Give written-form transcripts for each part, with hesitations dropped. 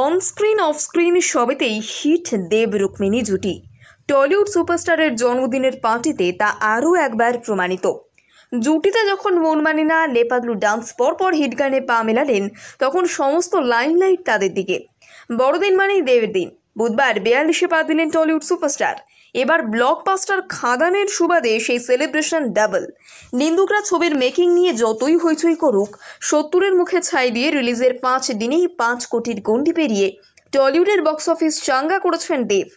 On screen off screen সবেতেই hit দেব রুক্মিণী জুটি। Tollywood সুপারস্টারের জন্মদিনের পার্টিতে তা আরও একবার প্রমাণিত। জুটিতে যখন মন মানি না লেপাগলু ডান্স পরপর হিট গানে পা মেলালেন, তখন সমস্ত লাইমলাইট তাদের দিকে। বড়দিন মানেই দেবের দিন। বুধবার 42-এ পা দিলেন টলিউড সুপারস্টার। এবার ব্লকবাস্টার খাদানের সুবাদে সেই সেলিব্রেশন ডাবল। নিন্দুকরা ছবির মেকিং নিয়ে যতই হইচই করুক, 70-এর মুখে ছাই দিয়ে রিলিজের 5 দিনেই 5 কোটির গণ্ডি পেরিয়ে টলিউডের বক্স অফিস চাঙ্গা করেছেন দেব।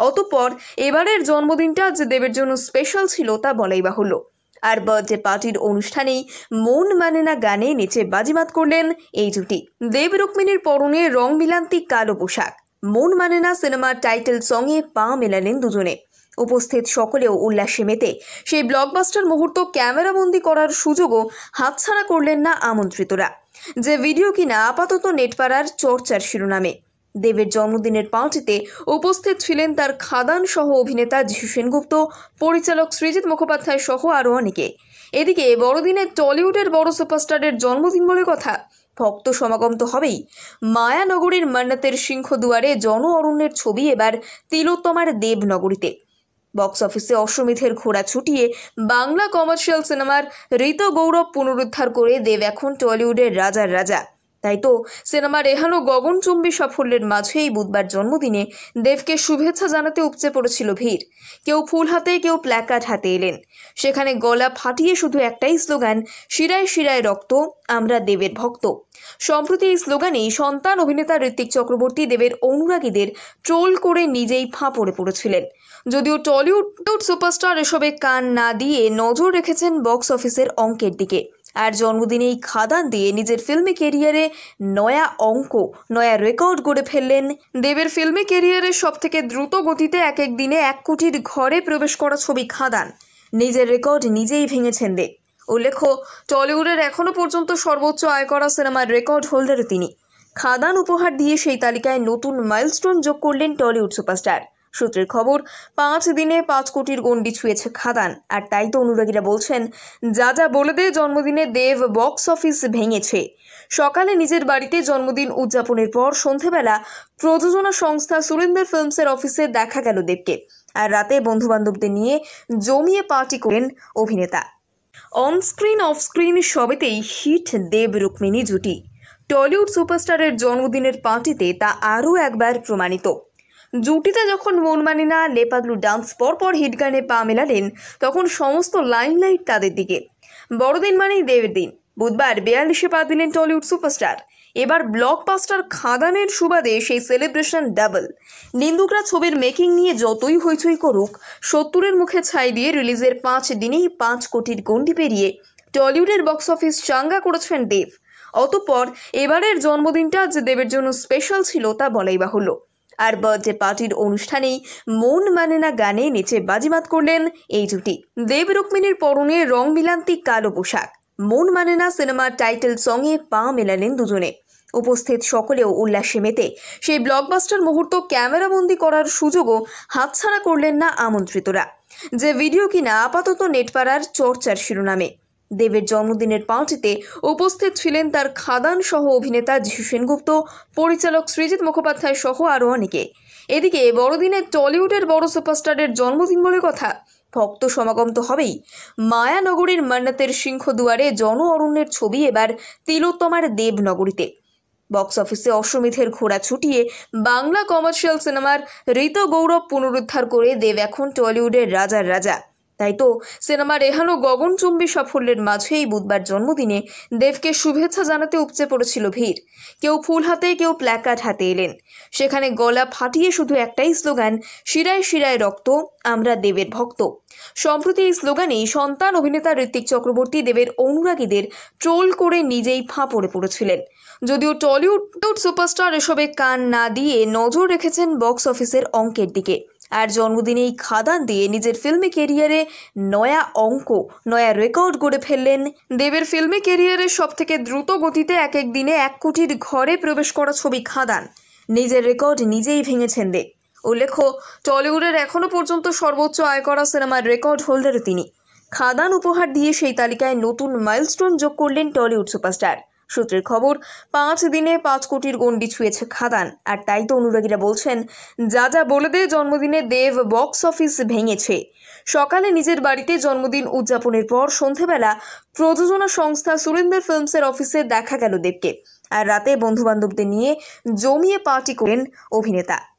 অতঃপর এবারের জন্মদিনটা যে দেবের জন্য স্পেশাল ছিল তা বলাই বাহুল্য। আর বার্থডে পার্টির অনুষ্ঠানেই মন মানে না গানে নেচে বাজিমাত করলেন এই জুটি। দেব রুক্মিণীর পরনে রং মিলান্তি কালো পোশাক। মন মানে না সিনেমার টাইটেল সঙ্গে পা মেলালেন দুজনে। উপস্থিত সকলেও উল্লাসে মেতে সেই ব্লকবাস্টার মুহূর্ত ক্যামেরাবন্দি করার সুযোগও হাতছাড়া করলেন না আমন্ত্রিতরা, যে ভিডিও কিনা আপাতত নেটপাড়ার চর্চার শিরোনামে। দেবের জন্মদিনের পার্টিতে উপস্থিত ছিলেন তার খাদান সহ অভিনেতা যিশু সেনগুপ্ত, পরিচালক সৃজিত মুখোপাধ্যায় সহ আরও অনেকে। এদিকে বড়দিনে টলিউডের বড় সুপারস্টারের জন্মদিন বলে কথা, ভক্ত সমাগম তো হবেই। মায়ানগরীর মান্নাতের সিংহদুয়ারে জন অরণ্যের ছবি এবার তিলোত্তমার দেবনগরীতে। বক্স অফিসে অশ্বমেধের ঘোড়া ছুটিয়ে বাংলা কমার্শিয়াল সিনেমার ঋত গৌরব পুনরুদ্ধার করে দেব এখন টলিউডের রাজার রাজা। তাই তো সিনেমার এহানো গগনচুম্বী সাফল্যের মাঝেই বুধবার জন্মদিনে দেবকে শুভেচ্ছা জানাতে উপচে পড়েছিল ভিড়। কেউ ফুল হাতে, কেউ প্ল্যাকার্ড হাতে এলেন। সেখানে গলা ফাটিয়ে শুধু একটাই স্লোগান, শিরায় শিরায় রক্ত, আমরা দেবের ভক্ত। সম্প্রতি এই স্লোগানেই সন্তান অভিনেতা ঋত্বিক চক্রবর্তী দেবের অনুরাগীদের ট্রোল করে নিজেই ফাঁপড়ে পড়েছিলেন। যদিও টলিউড সুপারস্টার এসবে কান না দিয়ে নজর রেখেছেন বক্স অফিসের অঙ্কের দিকে। আর জন্মদিনেই খাদান দিয়ে নিজের ফিল্মি ক্যারিয়ারে নয়া অঙ্ক, নয়া রেকর্ড গড়ে ফেললেন। দেবের ফিল্মি ক্যারিয়ারের সবথেকে দ্রুত গতিতে এক দিনে 1 কোটির ঘরে প্রবেশ করা ছবি খাদান। নিজের রেকর্ড নিজেই ভেঙেছেন দেব। উল্লেখ্য, টলিউডের এখনও পর্যন্ত সর্বোচ্চ আয় করা সিনেমার রেকর্ড হোল্ডারও তিনি। খাদান উপহার দিয়ে সেই তালিকায় নতুন মাইলস্টোন যোগ করলেন টলিউড সুপারস্টার। সূত্রের খবর, 5 দিনে 5 কোটির গণ্ডি ছুঁয়েছে খাদান। আর তাই তো অনুরাগীরা বলছেন, যা যা বলে দে, জন্মদিনে দেব বক্স অফিস ভেঙেছে। সকালে নিজের বাড়িতে জন্মদিন উদযাপনের পর সন্ধেবেলা প্রযোজনা সংস্থা সুরিন্দর ফিল্মসের অফিসে দেখা গেল দেবকে। আর রাতে বন্ধুবান্ধবদের নিয়ে জমিয়ে পার্টি করেন অভিনেতা। অন স্ক্রিন অফ স্ক্রিন সবেতেই হিট দেব রুক্মিণী জুটি। টলিউড সুপারস্টারের জন্মদিনের পার্টিতে তা আরও একবার প্রমাণিত। জুটিতে যখন মন মানি না লেপাগলু ডান্স পরপর হিট গানে পা মেলালেন, তখন সমস্ত লাইমলাইট তাদের দিকে। বড়দিন মানেই দেবের দিন। বুধবার 42-এ পা দিলেন টলিউড সুপারস্টার। এবার ব্লকবাস্টার খাদানের সুবাদে সেই সেলিব্রেশন ডাবল। নিন্দুকরা ছবির মেকিং নিয়ে যতই হইচই করুক, 70-এর মুখে ছাই দিয়ে রিলিজের 5 দিনেই 5 কোটির গণ্ডি পেরিয়ে টলিউডের বক্স অফিস চাঙ্গা করেছেন দেব। অতঃপর এবারের জন্মদিনটা যে দেবের জন্য স্পেশাল ছিল তা বলাই বাহুল্য। আর বার্থডে পার্টির অনুষ্ঠানেই মন মানে না গানে নেচে বাজিমাত করলেন এই জুটি। দেব রুক্মিণীর পরনে রং মিলান্তি কালো পোশাক। মন মানে না সিনেমার টাইটেল সঙ্গে পা মেলালেন দুজনে। উপস্থিত সকলেও উল্লাসে মেতে সেই ব্লকবাস্টার মুহূর্ত ক্যামেরাবন্দি করার সুযোগও হাতছাড়া করলেন না আমন্ত্রিতরা, যে ভিডিও কিনা আপাতত নেটপাড়ার চর্চার শিরোনামে। দেবের জন্মদিনের পার্টিতে উপস্থিত ছিলেন তার খাদান সহ অভিনেতা যিশু সেনগুপ্ত, পরিচালক সৃজিত মুখোপাধ্যায় সহ আরও অনেকে। এদিকে বড়দিনে টলিউডের বড় সুপারস্টারের জন্মদিন বলে কথা, ভক্ত সমাগম তো হবেই। মায়ানগরীর মান্নাতের সিংহদুয়ারে জন অরণ্যের ছবি এবার তিলোত্তমার দেবনগরীতে। বক্স অফিসে অশ্বমেধের ঘোড়া ছুটিয়ে বাংলা কমার্শিয়াল সিনেমার ঋত গৌরব পুনরুদ্ধার করে দেব এখন টলিউডের রাজার রাজা। তাই তো সিনেমার এহানো গগনচুম্বী সাফল্যের মাঝেই বুধবার জন্মদিনে দেবকে শুভেচ্ছা জানাতে উপচে পড়েছিল ভিড়। কেউ ফুল হাতে, কেউ প্ল্যাকার্ড হাতে এলেন। সেখানে গলা ফাটিয়ে শুধু একটাই স্লোগান, শিরায় শিরায় রক্ত, আমরা দেবের ভক্ত। সম্প্রতি এই স্লোগানেই সন্তান অভিনেতা ঋত্বিক চক্রবর্তী দেবের অনুরাগীদের ট্রোল করে নিজেই ফাঁপড়ে পড়েছিলেন। যদিও টলিউড সুপারস্টার এসবে কান না দিয়ে নজর রেখেছেন বক্স অফিসের অঙ্কের দিকে। আর জন্মদিনেই খাদান দিয়ে নিজের ফিল্মি ক্যারিয়ারে নয়া অঙ্ক, নয়া রেকর্ড গড়ে ফেললেন। দেবের ফিল্মি ক্যারিয়ারের সবথেকে দ্রুত গতিতে এক দিনে 1 কোটির ঘরে প্রবেশ করা ছবি খাদান। নিজের রেকর্ড নিজেই ভেঙেছেন দেব। উল্লেখ্য, টলিউডের এখনও পর্যন্ত সর্বোচ্চ আয় করা সিনেমার রেকর্ড হোল্ডারও তিনি। খাদান উপহার দিয়ে সেই তালিকায় নতুন মাইলস্টোন যোগ করলেন টলিউড সুপারস্টার। সূত্রের খবর, 5 দিনে 5 কোটির গণ্ডি ছুঁয়েছে খাদান। আর তাই তো অনুরাগীরা বলছেন, যা যা বলে দে, জন্মদিনে দেব বক্স অফিস ভেঙেছে। সকালে নিজের বাড়িতে জন্মদিন উদযাপনের পর সন্ধেবেলা প্রযোজনা সংস্থা সুরিন্দর ফিল্মসের অফিসে দেখা গেল দেবকে। আর রাতে বন্ধুবান্ধবদের নিয়ে জমিয়ে পার্টি করেন অভিনেতা।